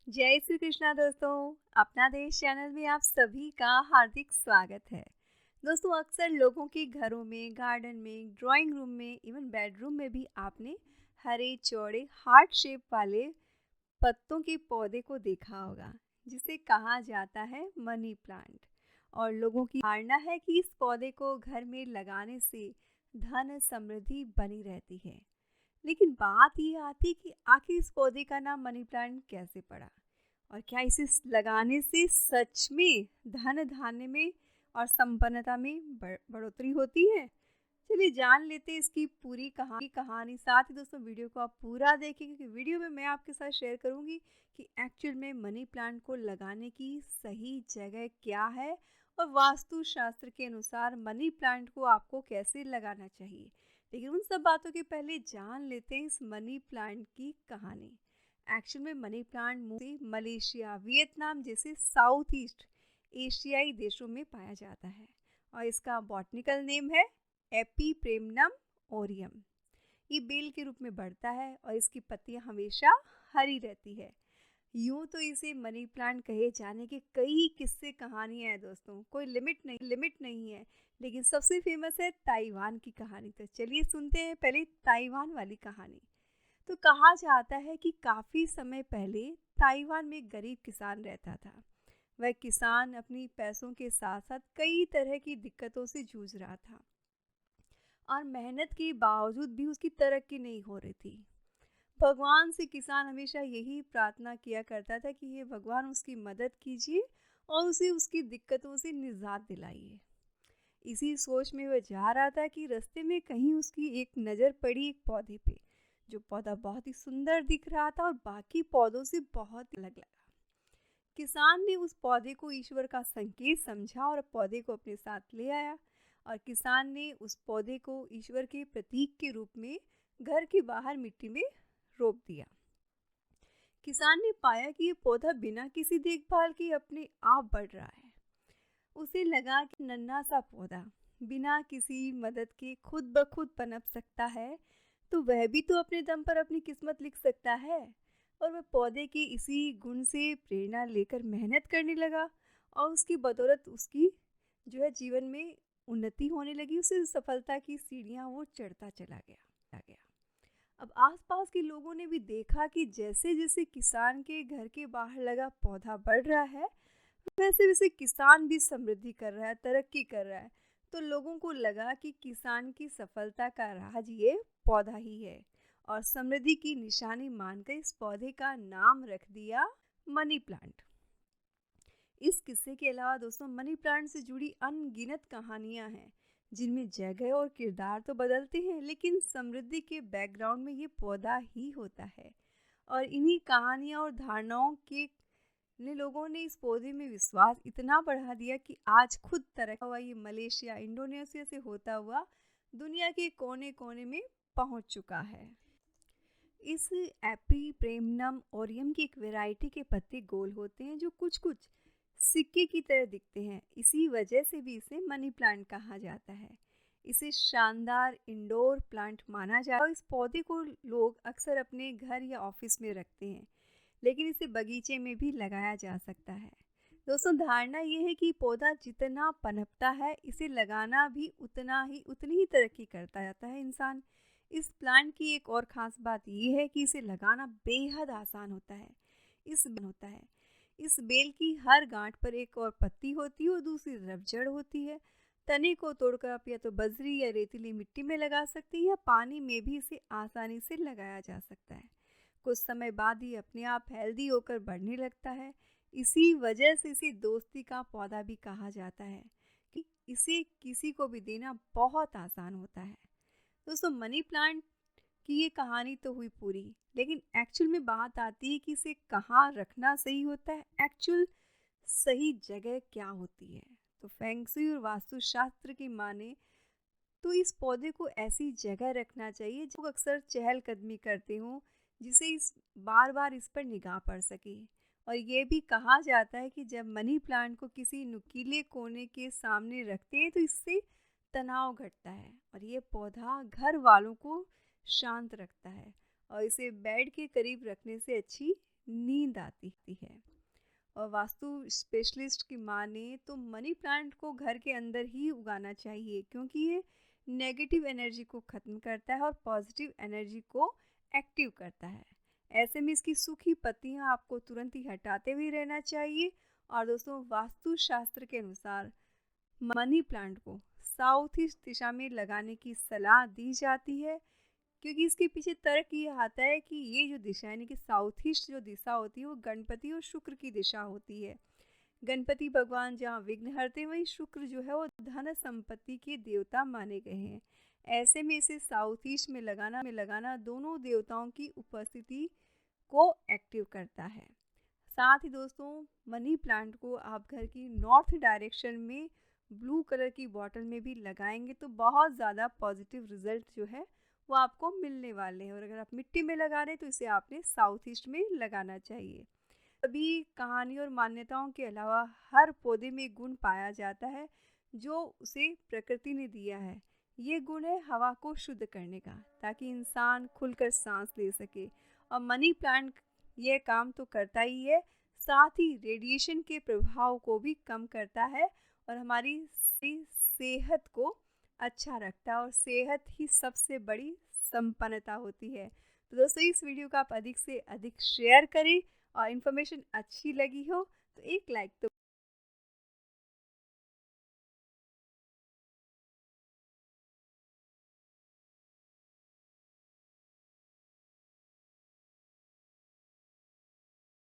जय श्री कृष्णा दोस्तों। अपना देश चैनल में आप सभी का हार्दिक स्वागत है। दोस्तों, अक्सर लोगों के घरों में, गार्डन में, ड्राइंग रूम में, इवन बेडरूम में भी आपने हरे चौड़े हार्ट शेप वाले पत्तों के पौधे को देखा होगा, जिसे कहा जाता है मनी प्लांट। और लोगों की धारणा है कि इस पौधे को घर में लगाने से धन समृद्धि बनी रहती है। लेकिन बात ये आती कि आखिर इस पौधे का नाम मनी प्लांट कैसे पड़ा, और क्या इसे लगाने से सच में धन धान्य में और संपन्नता में बढ़ोतरी होती है। चलिए जान लेते हैं इसकी पूरी कहानी। साथ ही दोस्तों, वीडियो को आप पूरा देखें, क्योंकि वीडियो में मैं आपके साथ शेयर करूंगी कि एक्चुअल में मनी प्लांट को लगाने की सही जगह क्या है, और वास्तु शास्त्र के अनुसार मनी प्लांट को आपको कैसे लगाना चाहिए। लेकिन उन सब बातों के पहले जान लेते हैं इस मनी प्लांट की कहानी। एक्चुअल में मनी प्लांट मलेशिया, वियतनाम जैसे साउथ ईस्ट एशियाई देशों में पाया जाता है, और इसका बॉटनिकल नेम है एपीप्रेमनम ओरियम। ये बेल के रूप में बढ़ता है और इसकी पत्तियां हमेशा हरी रहती है। यूं तो इसे मनी प्लांट कहे जाने के कई किस्से कहानियां हैं दोस्तों, कोई लिमिट नहीं है। लेकिन सबसे फेमस है ताइवान की कहानी। तो चलिए सुनते हैं पहले ताइवान वाली कहानी। तो कहा जाता है कि काफ़ी समय पहले ताइवान में एक गरीब किसान रहता था। वह किसान अपनी पैसों के साथ साथ कई तरह की दिक्कतों से जूझ रहा था, और मेहनत के बावजूद भी उसकी तरक्की नहीं हो रही थी। भगवान से किसान हमेशा यही प्रार्थना किया करता था कि ये भगवान उसकी मदद कीजिए और उसे उसकी दिक्कतों से निजात दिलाइए। इसी सोच में वह जा रहा था कि रास्ते में कहीं उसकी एक नज़र पड़ी एक पौधे पे, जो पौधा बहुत ही सुंदर दिख रहा था और बाकी पौधों से बहुत अलग लगा। किसान ने उस पौधे को ईश्वर का संकेत समझा और पौधे को अपने साथ ले आया, और किसान ने उस पौधे को ईश्वर के प्रतीक के रूप में घर के बाहर मिट्टी में रोप दिया। किसान ने पाया कि ये पौधा बिना किसी देखभाल के अपने आप बढ़ रहा है। उसे लगा कि नन्हा सा पौधा बिना किसी मदद के खुद ब खुद पनप सकता है, तो वह भी तो अपने दम पर अपनी किस्मत लिख सकता है। और वह पौधे के इसी गुण से प्रेरणा लेकर मेहनत करने लगा, और उसकी बदौलत उसकी जो है जीवन में उन्नति होने लगी। उसे सफलता की सीढ़ियाँ वो चढ़ता चला गया। अब आसपास के लोगों ने भी देखा कि जैसे जैसे किसान के घर के बाहर लगा पौधा बढ़ रहा है, वैसे वैसे किसान भी समृद्धि कर रहा है, तरक्की कर रहा है। तो लोगों को लगा कि किसान की सफलता का राज ये पौधा ही है, और समृद्धि की निशानी मानकर इस पौधे का नाम रख दिया मनी प्लांट। इस किस्से के अलावा दोस्तों, मनी प्लांट से जुड़ी अनगिनत कहानियां हैं, जिनमें जगह और किरदार तो बदलते हैं, लेकिन समृद्धि के बैकग्राउंड में ये पौधा ही होता है। और इन्हीं कहानियां और धारणाओं के ने लोगों ने इस पौधे में विश्वास इतना बढ़ा दिया कि आज खुद तरक्की हुआ ये मलेशिया, इंडोनेशिया से होता हुआ दुनिया के कोने कोने में पहुंच चुका है। इस एपीप्रेमनम ओरियम की एक वैरायटी के पत्ते गोल होते हैं, जो कुछ कुछ सिक्के की तरह दिखते हैं। इसी वजह से भी इसे मनी प्लांट कहा जाता है। इसे शानदार इंडोर प्लांट माना जाता है। इस पौधे को लोग अक्सर अपने घर या ऑफिस में रखते हैं, लेकिन इसे बगीचे में भी लगाया जा सकता है। दोस्तों, धारणा ये है कि पौधा जितना पनपता है, इसे लगाना भी उतनी ही तरक्की करता जाता है इंसान। इस प्लांट की एक और ख़ास बात यह है कि इसे लगाना बेहद आसान होता है। इस बेल की हर गांठ पर एक और पत्ती होती है और दूसरी तरफ जड़ होती है। तने को तोड़कर आप या तो बजरी या रेतीली मिट्टी में लगा सकते हैं, या पानी में भी इसे आसानी से लगाया जा सकता है। कुछ समय बाद ही अपने आप हेल्दी होकर बढ़ने लगता है। इसी वजह से इसे दोस्ती का पौधा भी कहा जाता है, कि इसे किसी को भी देना बहुत आसान होता है। दोस्तों, मनी प्लांट की ये कहानी तो हुई पूरी, लेकिन एक्चुअल में बात आती है कि इसे कहाँ रखना सही होता है, एक्चुअल सही जगह क्या होती है। तो फेंग शुई और वास्तु शास्त्र की माने तो इस पौधे को ऐसी जगह रखना चाहिए जो अक्सर चहलकदमी करते हों, जिसे इस बार बार इस पर निगाह पड़ सके। और ये भी कहा जाता है कि जब मनी प्लांट को किसी नुकीले कोने के सामने रखते हैं, तो इससे तनाव घटता है, और ये पौधा घर वालों को शांत रखता है, और इसे बेड के करीब रखने से अच्छी नींद आती है। और वास्तु स्पेशलिस्ट की माने तो मनी प्लांट को घर के अंदर ही उगाना चाहिए, क्योंकि ये नेगेटिव एनर्जी को ख़त्म करता है और पॉजिटिव एनर्जी को एक्टिव करता है। ऐसे में इसकी सूखी पत्तियां आपको तुरंत ही हटाते हुए रहना चाहिए। और दोस्तों, वास्तु शास्त्र के अनुसार मनी प्लांट को साउथ ईस्ट दिशा में लगाने की सलाह दी जाती है, क्योंकि इसके पीछे तर्क ये आता है कि ये जो दिशा यानी कि साउथ ईस्ट जो दिशा होती है वो गणपति और शुक्र की दिशा होती है। गणपति भगवान जहाँ विघ्न हरते, वहीं शुक्र जो है वो धन संपत्ति के देवता माने गए हैं। ऐसे में इसे साउथ ईस्ट में लगाना दोनों देवताओं की उपस्थिति को एक्टिव करता है। साथ ही दोस्तों, मनी प्लांट को आप घर की नॉर्थ डायरेक्शन में ब्लू कलर की बॉटल में भी लगाएंगे तो बहुत ज़्यादा पॉजिटिव रिजल्ट जो है वो आपको मिलने वाले हैं। और अगर आप मिट्टी में लगा रहे हैं तो इसे आपने साउथ ईस्ट में लगाना चाहिए। सभी कहानी और मान्यताओं के अलावा हर पौधे में गुण पाया जाता है जो उसे प्रकृति ने दिया है। ये गुण है हवा को शुद्ध करने का, ताकि इंसान खुलकर सांस ले सके। और मनी प्लांट ये काम तो करता ही है, साथ ही रेडिएशन के प्रभाव को भी कम करता है और हमारी सेहत को अच्छा रखता है। और सेहत ही सबसे बड़ी संपन्नता होती है। तो दोस्तों, इस वीडियो को आप अधिक से अधिक शेयर करें और इन्फॉर्मेशन अच्छी लगी हो तो एक लाइक तो